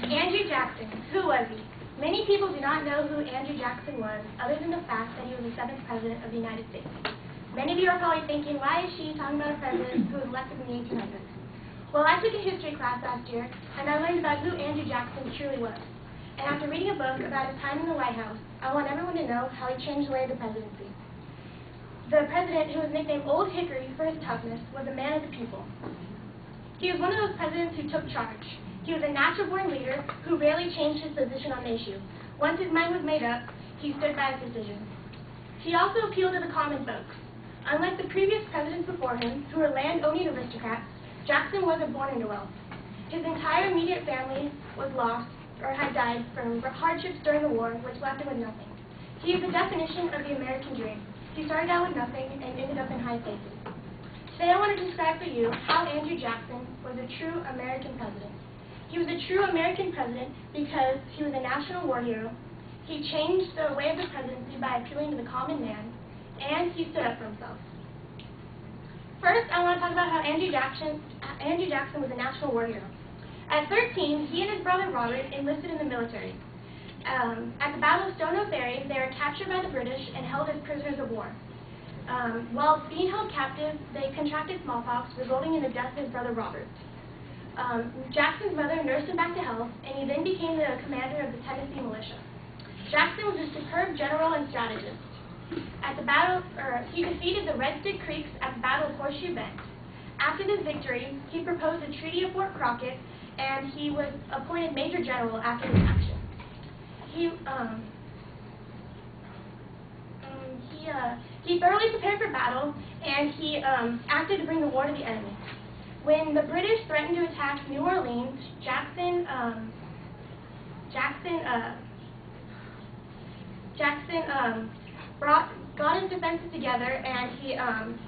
Andrew Jackson. Who was he? Many people do not know who Andrew Jackson was, other than the fact that he was the 7th President of the United States. Many of you are probably thinking, why is she talking about a president who was elected in the 1800s? Well, I took a history class last year, and I learned about who Andrew Jackson truly was. And after reading a book about his time in the White House, I want everyone to know how he changed the way of the presidency. The president, who was nicknamed Old Hickory for his toughness, was a man of the people. He was one of those presidents who took charge. He was a natural-born leader who rarely changed his position on the issue. Once his mind was made up, he stood by his decision. He also appealed to the common folks. Unlike the previous presidents before him, who were land-owning aristocrats, Jackson wasn't born into wealth. His entire immediate family was lost or had died from hardships during the war, which left him with nothing. He is the definition of the American dream. He started out with nothing and ended up in high places. Today I want to describe for you how Andrew Jackson was a true American president. He was a true American president because he was a national war hero. He changed the way of the presidency by appealing to the common man, and he stood up for himself. First, I want to talk about how Andrew Jackson was a national war hero. At 13, he and his brother Robert enlisted in the military. At the Battle of Stono Ferry, they were captured by the British and held as prisoners of war. While being held captive, they contracted smallpox, resulting in the death of his brother Robert. Jackson's mother nursed him back to health, and he then became the commander of the Tennessee militia. Jackson was a superb general and strategist. He defeated the Red Stick Creeks at the Battle of Horseshoe Bend. After this victory, he proposed a treaty of Fort Crockett, and he was appointed Major General after this action. He thoroughly prepared for battle, and he acted to bring the war to the enemy. When the British threatened to attack New Orleans, Jackson got his defenses together, and he,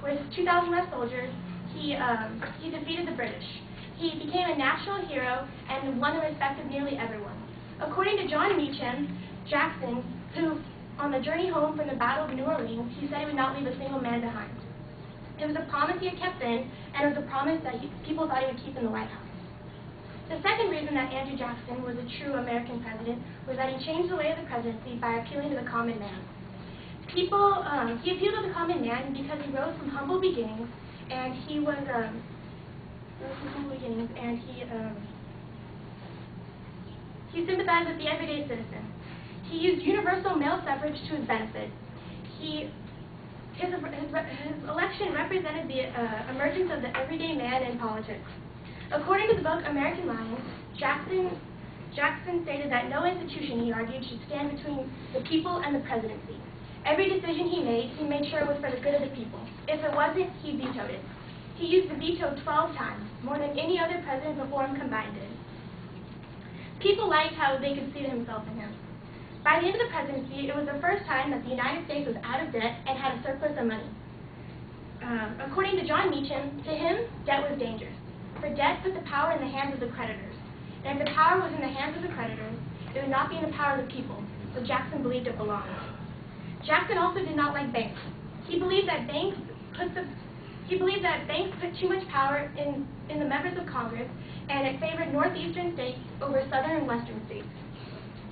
with 2,000 less soldiers, he defeated the British. He became a national hero and won the respect of nearly everyone. According to John Meacham, Jackson, who, on the journey home from the Battle of New Orleans, he said he would not leave a single man behind. It was a promise he had kept in, and it was a promise that people thought he would keep in the White House. The second reason that Andrew Jackson was a true American president was that he changed the way of the presidency by appealing to the common man. He appealed to the common man because he rose from humble beginnings, and he sympathized with the everyday citizen. He used universal male suffrage to his benefit. His election represented the emergence of the everyday man in politics. According to the book American Lions, Jackson stated that no institution, he argued, should stand between the people and the presidency. Every decision he made sure it was for the good of the people. If it wasn't, he vetoed it. He used the veto 12 times, more than any other president before him combined did. People liked how they could see himself in him. By the end of the presidency, it was the first time that the United States was out of debt and had a surplus of money. According to John Meacham, to him, debt was dangerous. For debt put the power in the hands of the creditors. And if the power was in the hands of the creditors, it would not be in the power of the people, so Jackson believed it belonged. Jackson also did not like banks. He believed that banks put too much power in the members of Congress, and it favored northeastern states over southern and western states.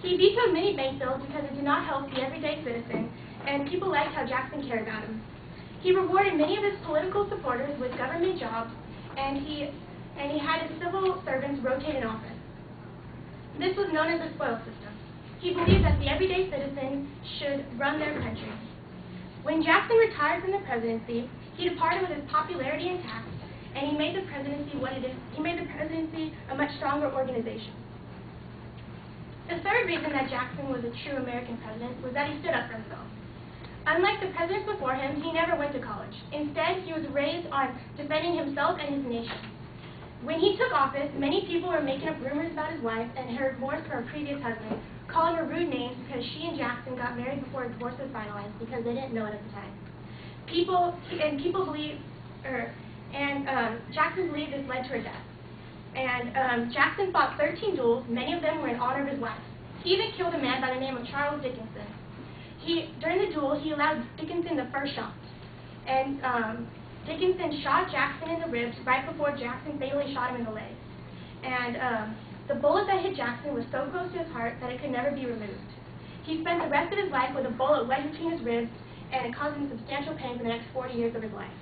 He vetoed many bank bills because it did not help the everyday citizen, and people liked how Jackson cared about him. He rewarded many of his political supporters with government jobs, and he had his civil servants rotate in office. This was known as the spoil system. He believed that the everyday citizen should run their country. When Jackson retired from the presidency, he departed with his popularity intact, and he made the presidency what it is. He made the presidency a much stronger organization. The third reason that Jackson was a true American president was that he stood up for himself. Unlike the presidents before him, he never went to college. Instead, he was raised on defending himself and his nation. When he took office, many people were making up rumors about his wife and her divorce from her previous husband, calling her rude names because she and Jackson got married before a divorce was finalized because they didn't know it at the time. Jackson believed this led to her death. And Jackson fought 13 duels. Many of them were in honor of his wife. He even killed a man by the name of Charles Dickinson. During the duel, he allowed Dickinson the first shot. And Dickinson shot Jackson in the ribs right before Jackson fatally shot him in the leg. And The bullet that hit Jackson was so close to his heart that it could never be removed. He spent the rest of his life with a bullet wedged between his ribs, and it caused him substantial pain for the next 40 years of his life.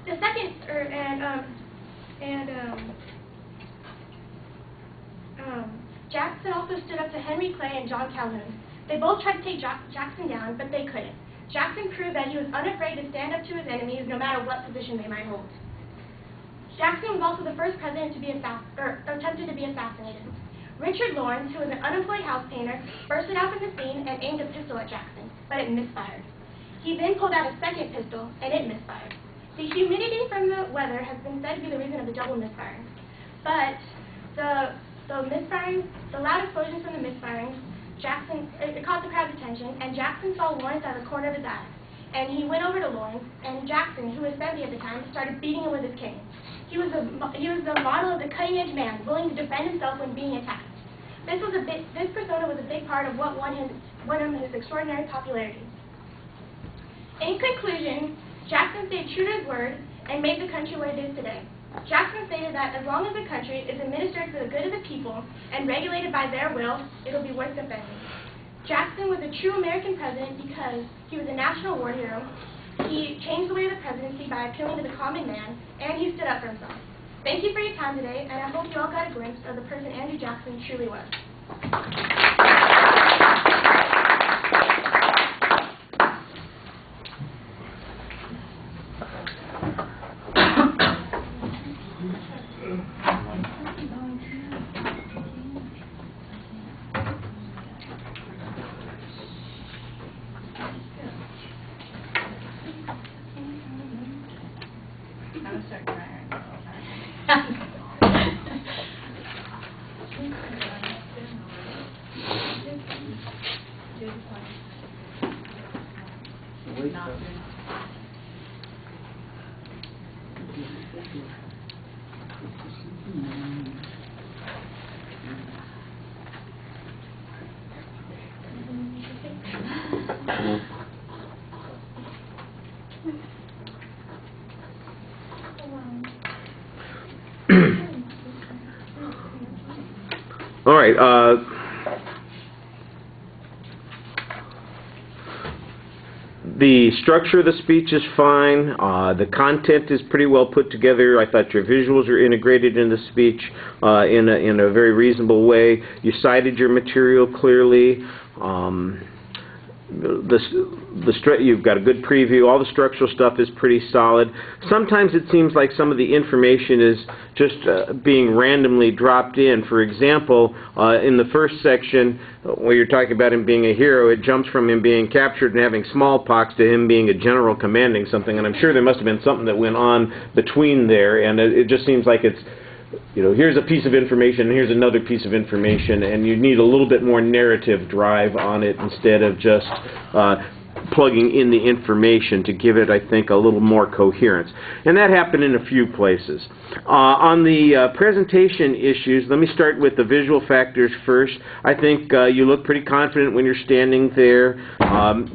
The second, Jackson also stood up to Henry Clay and John Calhoun. They both tried to take Jackson down, but they couldn't. Jackson proved that he was unafraid to stand up to his enemies no matter what position they might hold. Jackson was also the first president to be attempted to be assassinated. Richard Lawrence, who was an unemployed house painter, bursted out from the scene and aimed a pistol at Jackson, but it misfired. He then pulled out a second pistol, and it misfired. The humidity from the weather has been said to be the reason of the double misfiring. But the misfiring, the loud explosions from the misfiring, it caught the crowd's attention, and Jackson saw Lawrence out of the corner of his eye. And he went over to Lawrence, and Jackson, who was 70 at the time, started beating him with his cane. He was the model of the cutting-edge man, willing to defend himself when being attacked. This persona was a big part of what won him his extraordinary popularity. In conclusion, Jackson stayed true to his word and made the country what it is today. Jackson stated that as long as the country is administered for the good of the people and regulated by their will, it will be worth defending. Jackson was a true American president because he was a national war hero. He changed the way of the presidency by appealing to the common man, and he stood up for himself. Thank you for your time today, and I hope you all got a glimpse of the person Andrew Jackson truly was. All right. The structure of the speech is fine. The content is pretty well put together. I thought your visuals are integrated in the speech in a very reasonable way. You cited your material clearly. You've got a good preview. All the structural stuff is pretty solid. Sometimes it seems like some of the information is just being randomly dropped in. For example, in the first section, where you're talking about him being a hero, it jumps from him being captured and having smallpox to him being a general commanding something. And I'm sure there must have been something that went on between there. And it just seems like it's, you know, here's a piece of information, and here's another piece of information, and you need a little bit more narrative drive on it instead of just plugging in the information to give it, I think, a little more coherence. And that happened in a few places. On the presentation issues, let me start with the visual factors first. I think you look pretty confident when you're standing there.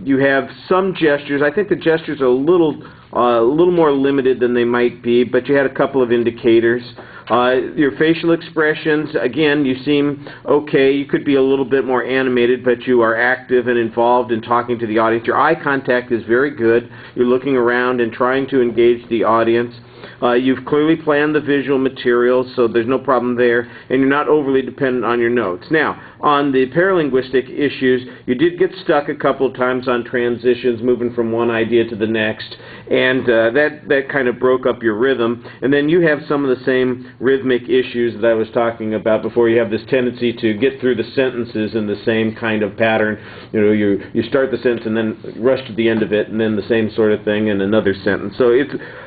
You have some gestures. I think the gestures are a little more limited than they might be, but you had a couple of indicators. Your facial expressions, again, you seem okay. You could be a little bit more animated, but you are active and involved in talking to the audience. Your eye contact is very good. You're looking around and trying to engage the audience. You've clearly planned the visual materials, so there's no problem there, and you're not overly dependent on your notes. Now, on the paralinguistic issues, you did get stuck a couple of times on transitions, moving from one idea to the next, and that kind of broke up your rhythm. And then you have some of the same rhythmic issues that I was talking about before. You have this tendency to get through the sentences in the same kind of pattern. You know, you start the sentence and then rush to the end of it, and then the same sort of thing in another sentence. So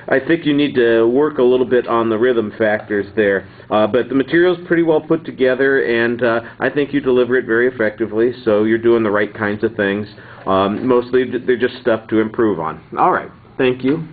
I think you need to work a little bit on the rhythm factors there. But the material's pretty well put together, and I think you deliver it very effectively, so you're doing the right kinds of things. Mostly they're just stuff to improve on. All right. Thank you.